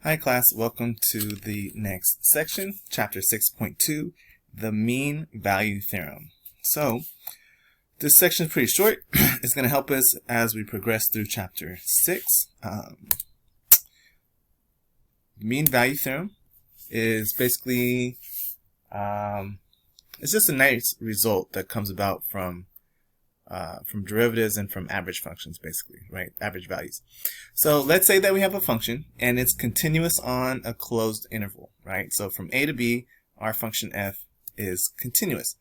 Hi class, welcome to the next section, chapter 6.2, the mean value theorem. So this section is pretty short. It's going to help us as we progress through chapter 6. Mean value theorem is basically, it's just a nice result that comes about from derivatives and from average functions, basically, right? Average values. So let's say that we have a function and it's continuous on a closed interval, right? So from a to b, our function f is continuous.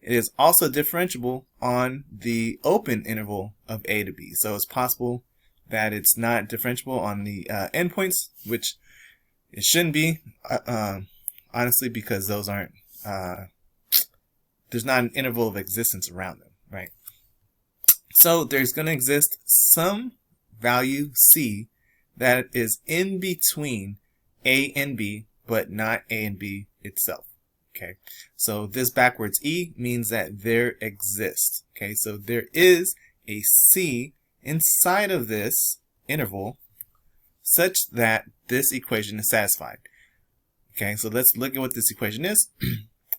It is also differentiable on the open interval of a to b. So it's possible that it's not differentiable on the endpoints, which it shouldn't be, honestly, because those aren't, there's not an interval of existence around them, right? So there's going to exist some value c that is in between a and b, but not a and b itself. Okay, so this backwards e means that there exists. Okay, so there is a c inside of this interval such that this equation is satisfied. Okay, so let's look at what this equation is.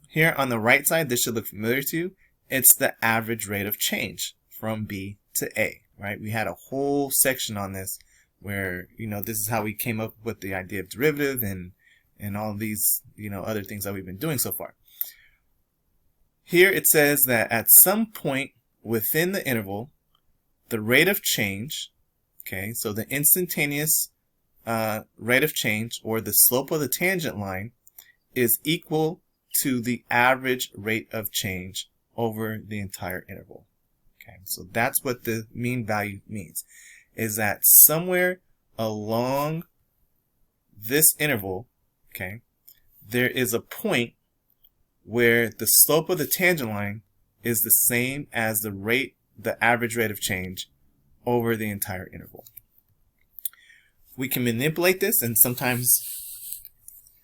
Here on the right side, this should look familiar to you. It's the average rate of change from B to A, right? We had a whole section on this where, this is how we came up with the idea of derivative and all these, other things that we've been doing so far. Here it says that at some point within the interval, the rate of change, okay, so the instantaneous rate of change or the slope of the tangent line is equal to the average rate of change over the entire interval. Okay, so that's what the mean value means, is that somewhere along this interval, okay, there is a point where the slope of the tangent line is the same as the average rate of change over the entire interval. We can manipulate this, and sometimes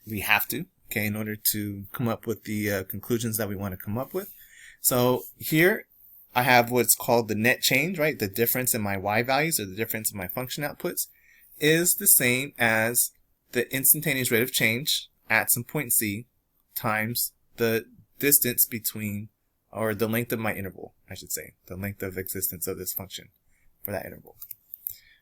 we have to, okay, in order to come up with the conclusions that we want to come up with. So here I have what's called the net change, right? The difference in my y values, or the difference in my function outputs, is the same as the instantaneous rate of change at some point c times the distance between, or the length of my interval, I should say, the length of existence of this function for that interval.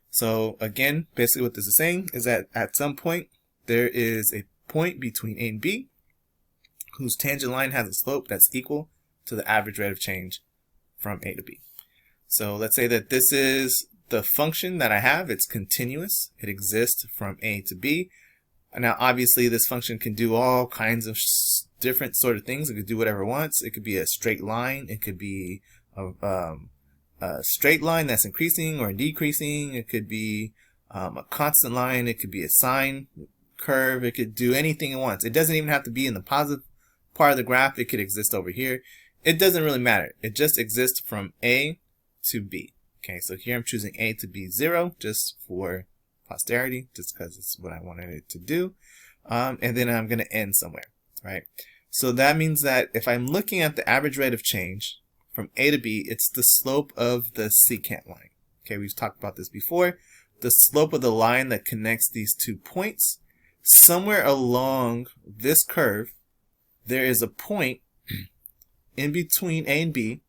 So again, basically what this is saying is that at some point there is a point between a and b whose tangent line has a slope that's equal to the average rate of change from a to b. So let's say that this is the function that I have. It's continuous. It exists from a to b. Now, obviously, this function can do all kinds of different sort of things. It could do whatever it wants. It could be a straight line. It could be a straight line that's increasing or decreasing. It could be a constant line. It could be a sine curve. It could do anything it wants. It doesn't even have to be in the positive part of the graph. It could exist over here. It doesn't really matter. It just exists from A to B. Okay, so here I'm choosing A to be 0 just for posterity, just because it's what I wanted it to do. And then I'm going to end somewhere, right? So that means that if I'm looking at the average rate of change from A to B, it's the slope of the secant line. Okay, we've talked about this before. The slope of the line that connects these 2 points. Somewhere along this curve, there is a point in between A and B,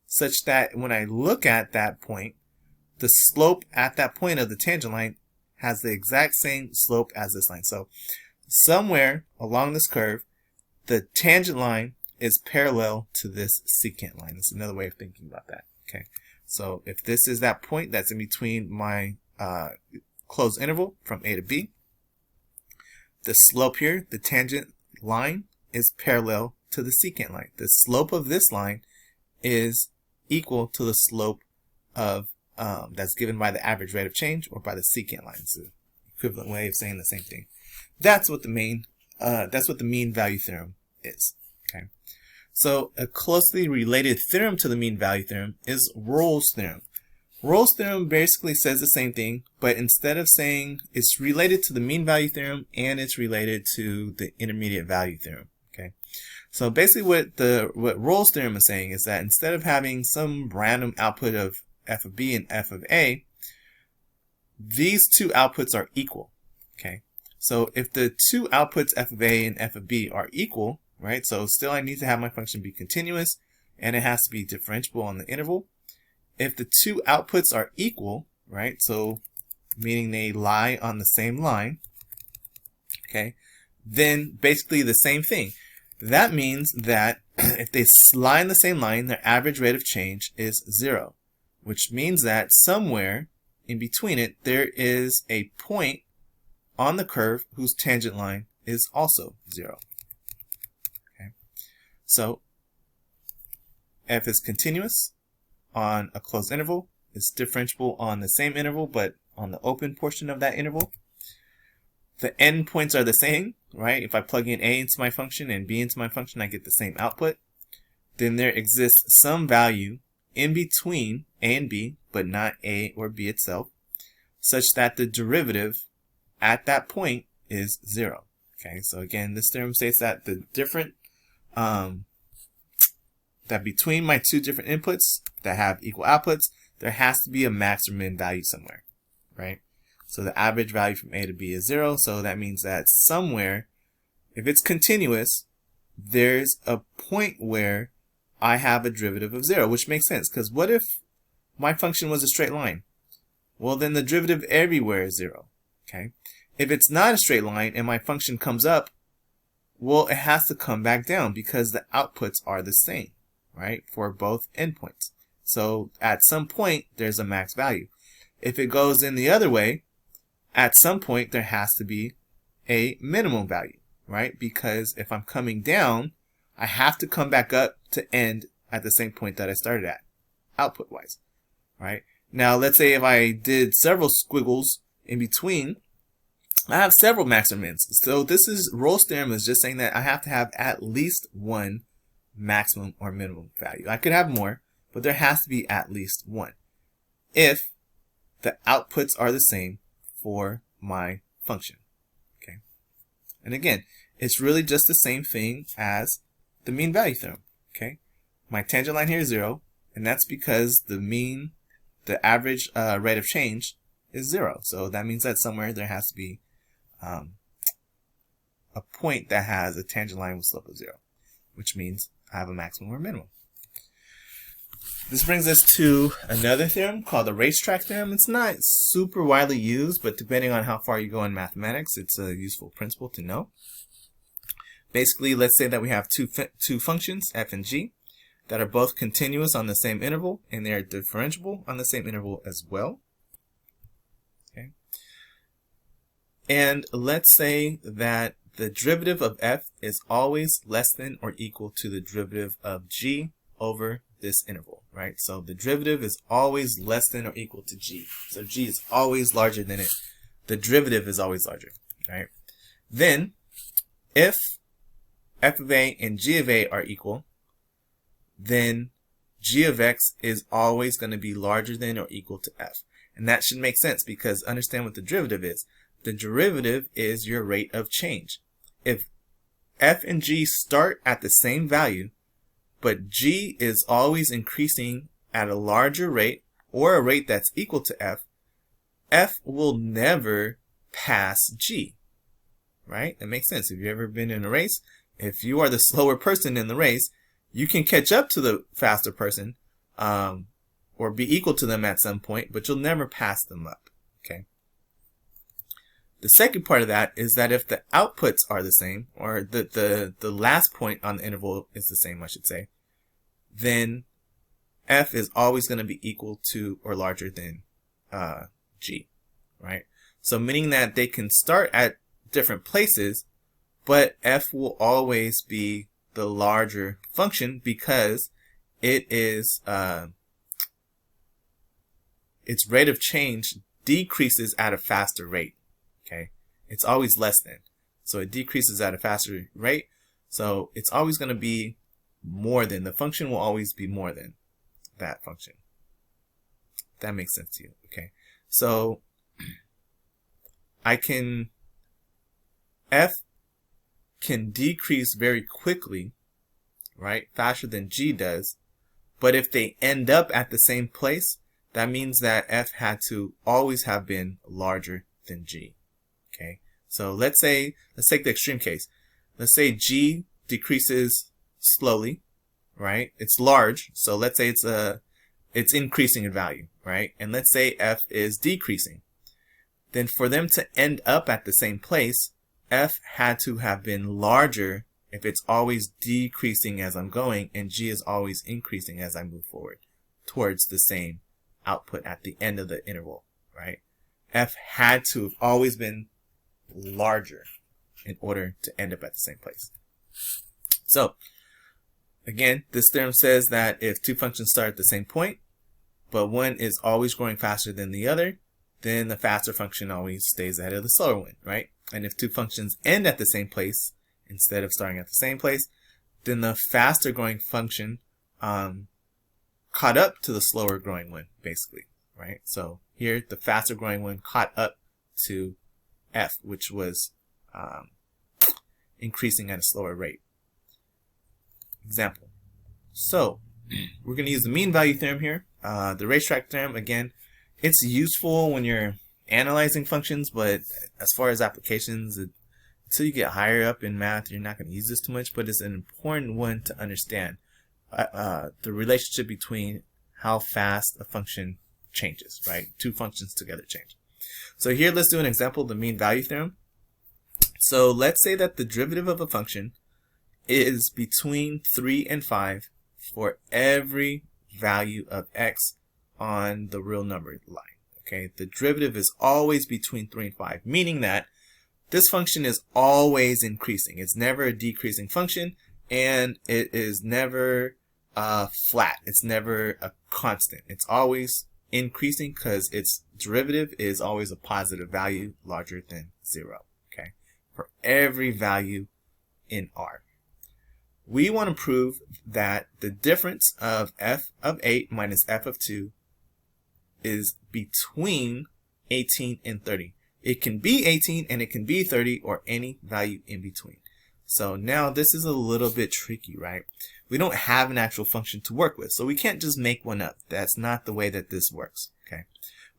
such that when I look at that point, the slope at that point of the tangent line has the exact same slope as this line. So somewhere along this curve, the tangent line is parallel to this secant line. That's another way of thinking about that. Okay, so if this is that point that's in between my closed interval from A to B, the slope here, the tangent line, is parallel to the secant line. The slope of this line is equal to the slope of that's given by the average rate of change or by the secant line. It's an equivalent way of saying the same thing. That's what the mean value theorem is. Okay. So a closely related theorem to the mean value theorem is Rolle's theorem. Rolle's theorem basically says the same thing, but instead of saying it's related to the mean value theorem and it's related to the intermediate value theorem. Okay. So basically what Rolle's theorem is saying is that instead of having some random output of f of b and f of a, these two outputs are equal. Okay. So if the two outputs f of a and f of b are equal, right, so still I need to have my function be continuous, and it has to be differentiable on the interval. If the two outputs are equal, right, so meaning they lie on the same line, okay, then basically the same thing. That means that if they lie on the same line, their average rate of change is 0, which means that somewhere in between it, there is a point on the curve whose tangent line is also 0. Okay, so f is continuous on a closed interval. It's differentiable on the same interval, but on the open portion of that interval. The endpoints are the same, right? If I plug in a into my function and b into my function, I get the same output. Then there exists some value in between a and b, but not a or b itself, such that the derivative at that point is 0. Okay, so again, this theorem states that the different that between my two different inputs that have equal outputs, there has to be a max or min value somewhere, right? So the average value from a to b is 0, so that means that somewhere, if it's continuous, there's a point where I have a derivative of 0, which makes sense, because what if my function was a straight line? Well, then the derivative everywhere is 0, okay? If it's not a straight line and my function comes up, well, it has to come back down because the outputs are the same, right, for both endpoints. So at some point, there's a max value. If it goes in the other way, at some point, there has to be a minimum value, right? Because if I'm coming down, I have to come back up to end at the same point that I started at, output-wise, right? Now, let's say if I did several squiggles in between, I have several max or mins. So this is, Rolle's theorem is just saying that I have to have at least one maximum or minimum value. I could have more, but there has to be at least one if the outputs are the same for my function. Okay, and again, it's really just the same thing as the mean value theorem. Okay, my tangent line here is 0, and that's because the average rate of change is 0. So that means that somewhere there has to be a point that has a tangent line with slope of 0, which means I have a maximum or minimum. This brings us to another theorem called the Racetrack Theorem. It's not super widely used, but depending on how far you go in mathematics, it's a useful principle to know. Basically, let's say that we have two functions, f and g, that are both continuous on the same interval, and they are differentiable on the same interval as well. Okay. And let's say that the derivative of f is always less than or equal to the derivative of g over this interval, right? So the derivative is always less than or equal to g. So g is always larger than it. The derivative is always larger, right? Then, if f of a and g of a are equal, then g of x is always going to be larger than or equal to f. And that should make sense because understand what the derivative is. The derivative is your rate of change. If f and g start at the same value, but g is always increasing at a larger rate or a rate that's equal to f, f will never pass g, right? That makes sense. If you've ever been in a race, if you are the slower person in the race, you can catch up to the faster person or be equal to them at some point, but you'll never pass them up, okay? The second part of that is that if the outputs are the same, or the last point on the interval is the same, I should say, then f is always going to be equal to or larger than g, right? So meaning that they can start at different places, but f will always be the larger function because it is its rate of change decreases at a faster rate. Okay, it's always less than, so it decreases at a faster rate, so it's always going to be more than, the function will always be more than that function. That makes sense to you. Okay, so f can decrease very quickly, right, faster than g does, but if they end up at the same place, that means that f had to always have been larger than g. Okay, So let's take the extreme case. Let's say G decreases slowly, right? It's large, so let's say it's increasing in value, right? And let's say F is decreasing. Then for them to end up at the same place, F had to have been larger if it's always decreasing as I'm going, and G is always increasing as I move forward towards the same output at the end of the interval, right? F had to have always been larger in order to end up at the same place. So, again, this theorem says that if two functions start at the same point, but one is always growing faster than the other, then the faster function always stays ahead of the slower one, right? And if two functions end at the same place instead of starting at the same place, then the faster growing function caught up to the slower growing one, basically, right? So here, the faster growing one caught up to F, which was increasing at a slower rate. Example. So we're going to use the mean value theorem here. The racetrack theorem, again, it's useful when you're analyzing functions, but as far as applications, until you get higher up in math, you're not going to use this too much, but it's an important one to understand. The relationship between how fast a function changes, right? Two functions together change. So here, let's do an example of the mean value theorem. So let's say that the derivative of a function is between 3 and 5 for every value of x on the real number line. Okay, the derivative is always between 3 and 5, meaning that this function is always increasing. It's never a decreasing function, and it is never flat. It's never a constant. It's always increasing because its derivative is always a positive value larger than 0. Okay, for every value in R. We want to prove that the difference of f of 8 minus f of 2 is between 18 and 30. It can be 18 and it can be 30 or any value in between. So now this is a little bit tricky, right? We don't have an actual function to work with, so we can't just make one up. That's not the way that this works, okay?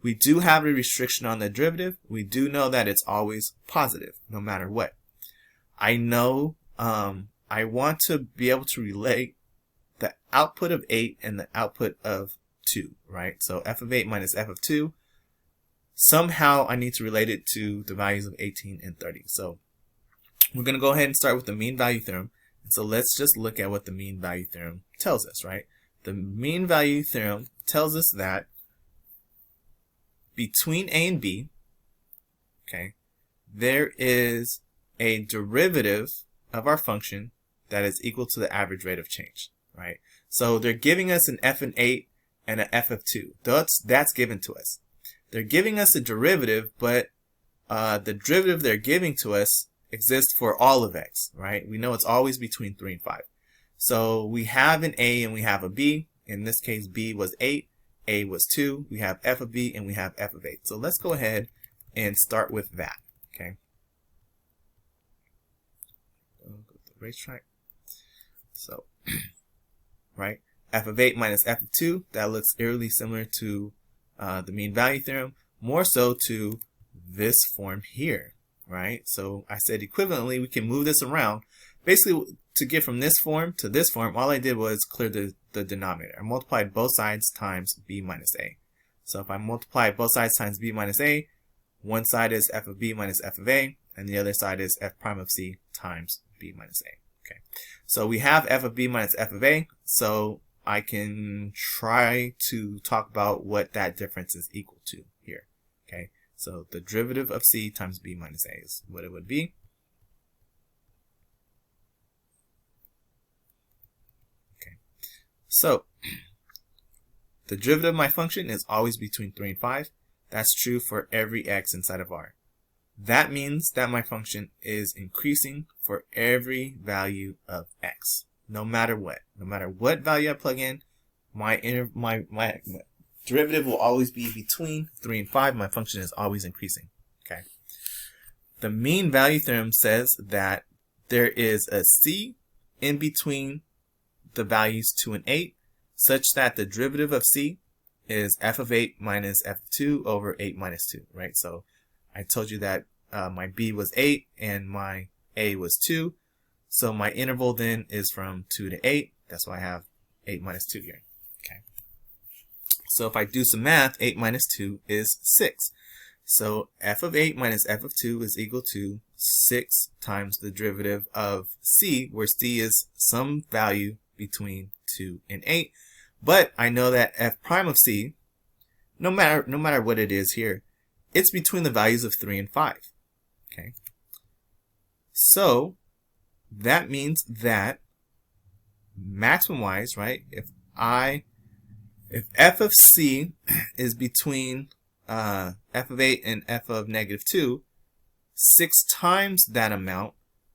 We do have a restriction on the derivative. We do know that it's always positive, no matter what. I know I want to be able to relate the output of 8 and the output of 2, right? So f of 8 minus f of 2, somehow I need to relate it to the values of 18 and 30. So we're going to go ahead and start with the mean value theorem. And so let's just look at what the mean value theorem tells us, right? The mean value theorem tells us that between a and b, okay, there is a derivative of our function that is equal to the average rate of change, right? So they're giving us an f of 8 and an f of 2. That's given to us. They're giving us a derivative, but the derivative they're giving to us exists for all of x, right? We know it's always between 3 and 5. So we have an a and we have a b. In this case, b was 8, a was 2. We have f of b and we have f of 8. So let's go ahead and start with that, okay? Go to the racetrack. So, right, f of 8 minus f of 2, that looks eerily similar to the mean value theorem, more so to this form here, right? So I said equivalently, we can move this around. Basically, to get from this form to this form, all I did was clear the denominator. I multiplied both sides times b minus a. So if I multiply both sides times b minus a, one side is f of b minus f of a, and the other side is f prime of c times b minus a. Okay, so we have f of b minus f of a, so I can try to talk about what that difference is equal to here. Okay, so the derivative of c times b minus a is what it would be. Okay, so the derivative of my function is always between 3 and 5. That's true for every x inside of R. That means that my function is increasing for every value of x, no matter what. No matter what value I plug in, my derivative will always be between 3 and 5. My function is always increasing. Okay. The mean value theorem says that there is a c in between the values 2 and 8, such that the derivative of c is f of 8 minus f of 2 over 8 minus 2, right? So I told you that my b was 8 and my a was 2. So my interval then is from 2 to 8. That's why I have 8 minus 2 here. Okay. So if I do some math, 8 minus 2 is 6. So f of 8 minus f of 2 is equal to 6 times the derivative of c, where c is some value between 2 and 8. But I know that f prime of c, no matter what it is here, it's between the values of 3 and 5. Okay. So that means that maximum wise, right, if f of c is between f of 8 and f of negative 2, 6 times that amount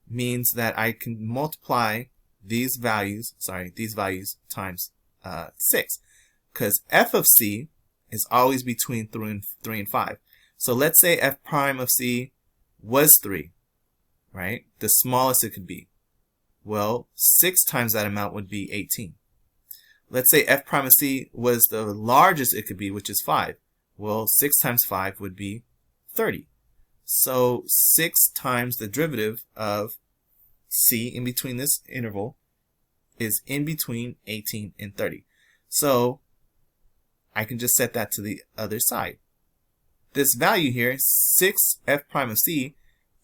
means that I can multiply these values times 6, because f of c is always between 3 and 5. So let's say f prime of c was 3, right? The smallest it could be. Well, 6 times that amount would be 18. Let's say f prime of c was the largest it could be, which is 5. Well, 6 times 5 would be 30. So 6 times the derivative of c in between this interval is in between 18 and 30. So I can just set that to the other side. This value here, 6 f prime of c,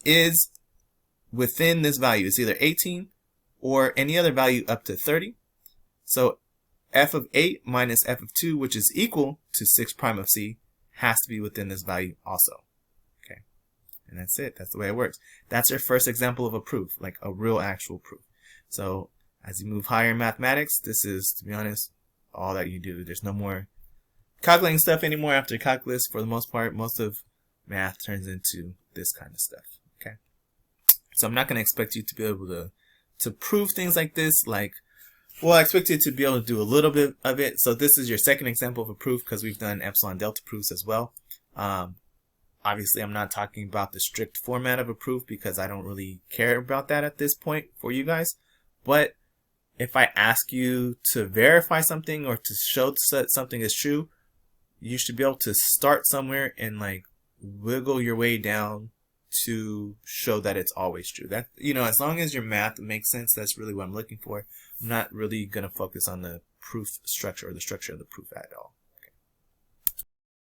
is within this value. It's either 18 or any other value up to 30. So f of 8 minus f of 2, which is equal to 6 prime of c, has to be within this value also. Okay, and that's it. That's the way it works. That's your first example of a proof, like a real actual proof. So as you move higher in mathematics, this is, to be honest, all that you do. There's no more calculating stuff anymore after calculus. For the most part, most of math turns into this kind of stuff. Okay, so I'm not going to expect you to be able to prove things like this. Well, I expect you to be able to do a little bit of it. So this is your second example of a proof, because we've done epsilon delta proofs as well. Obviously, I'm not talking about the strict format of a proof, because I don't really care about that at this point for you guys. But if I ask you to verify something or to show that something is true, you should be able to start somewhere and wiggle your way down to show that it's always true. That, as long as your math makes sense, that's really what I'm looking for. I'm not really going to focus on the proof structure or the structure of the proof at all.